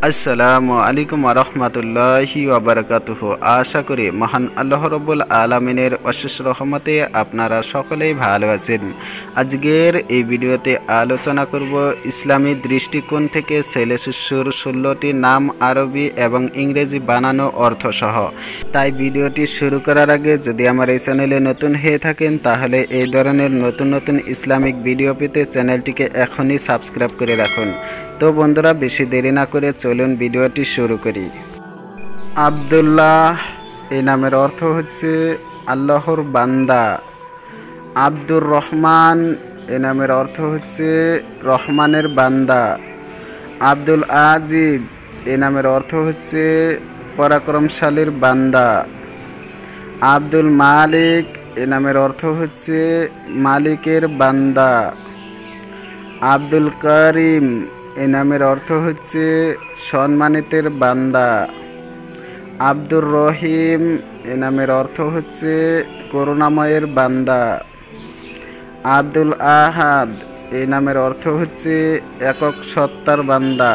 আসসালামু আলাইকুম ওয়া রাহমাতুল্লাহি ওয়া বারাকাতুহু। আশা করি মহান আল্লাহ রাব্বুল আলামিনের অশেষ রহমতে আপনারা সকলেই ভালো আছেন। আজকের এই ভিডিওতে আলোচনা করব ইসলামী দৃষ্টিকোণ থেকে ছেলে শিশুর 16টি নাম আরবি এবং ইংরেজি বানানো অর্থসহ। তাই ভিডিওটি শুরু করার আগে যদি আমার এই চ্যানেলে নতুন হয়ে থাকেন তাহলে এই ধরনের নতুন নতুন ইসলামিক ভিডিও পেতে চ্যানেলটিকে এখনই সাবস্ক্রাইব করে রাখুন। তো বন্ধুরা, বেশি দেরি না করে চলুন ভিডিওটি শুরু করি। আব্দুল্লাহ এই নামের অর্থ হচ্ছে আল্লাহর বান্দা। আব্দুর রহমান এই নামের অর্থ হচ্ছে রহমানের বান্দা। আব্দুল আজিজ এই নামের অর্থ হচ্ছে পরাক্রমশালীর বান্দা। আব্দুল মালিক এই নামের অর্থ হচ্ছে মালিকের বান্দা। আব্দুল করিম এই নামের অর্থ হচ্ছে সম্মানিতের বান্দা। আব্দুর রহিম এই নামের অর্থ হচ্ছে করুণাময়ের বান্দা। আব্দুল আহাদ এই নামের অর্থ হচ্ছে একক সত্তার বান্দা।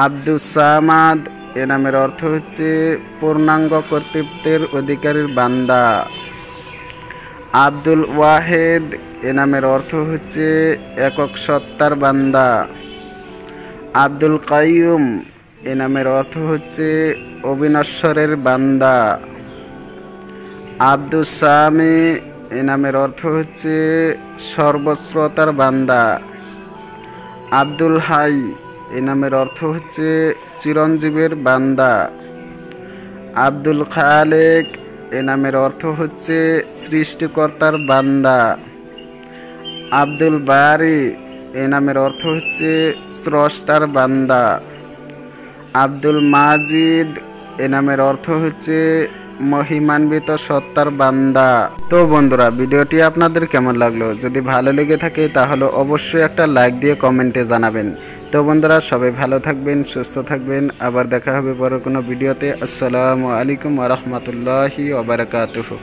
আব্দুস সামাদ এই নামের অর্থ হচ্ছে পূর্ণাঙ্গ কর্তৃত্বের অধিকারীর বান্দা। আব্দুল ওয়াহেদ এ নামের অর্থ হচ্ছে একক সত্তার বান্দা। আব্দুল কাইয়ুম এ নামের অর্থ হচ্ছে অবিনশ্বরের বান্দা। আব্দুস সামি এ নামের অর্থ হচ্ছে সর্বশ্রোতার বান্দা। আব্দুল হাই এ নামের অর্থ হচ্ছে চিরঞ্জীবের বান্দা। আব্দুল খালেক এ নামের অর্থ হচ্ছে সৃষ্টিকর্তার বান্দা। আব্দুল বারি এ নামের অর্থ হচ্ছে স্রষ্টার বান্দা। আব্দুল মাজিদ এ নামের অর্থ হচ্ছে মহিমান্বিত সত্তার বান্দা। তো বন্ধুরা, ভিডিওটি আপনাদের কেমন লাগলো? যদি ভালো লেগে থাকে তাহলে অবশ্যই একটা লাইক দিয়ে কমেন্টে জানাবেন। তো বন্ধুরা, সবাই ভালো থাকবেন, সুস্থ থাকবেন। আবার দেখা হবে পরের কোনো ভিডিওতে। আসসালামু আলাইকুম ওয়া রাহমাতুল্লাহি ওয়া বারাকাতুহু।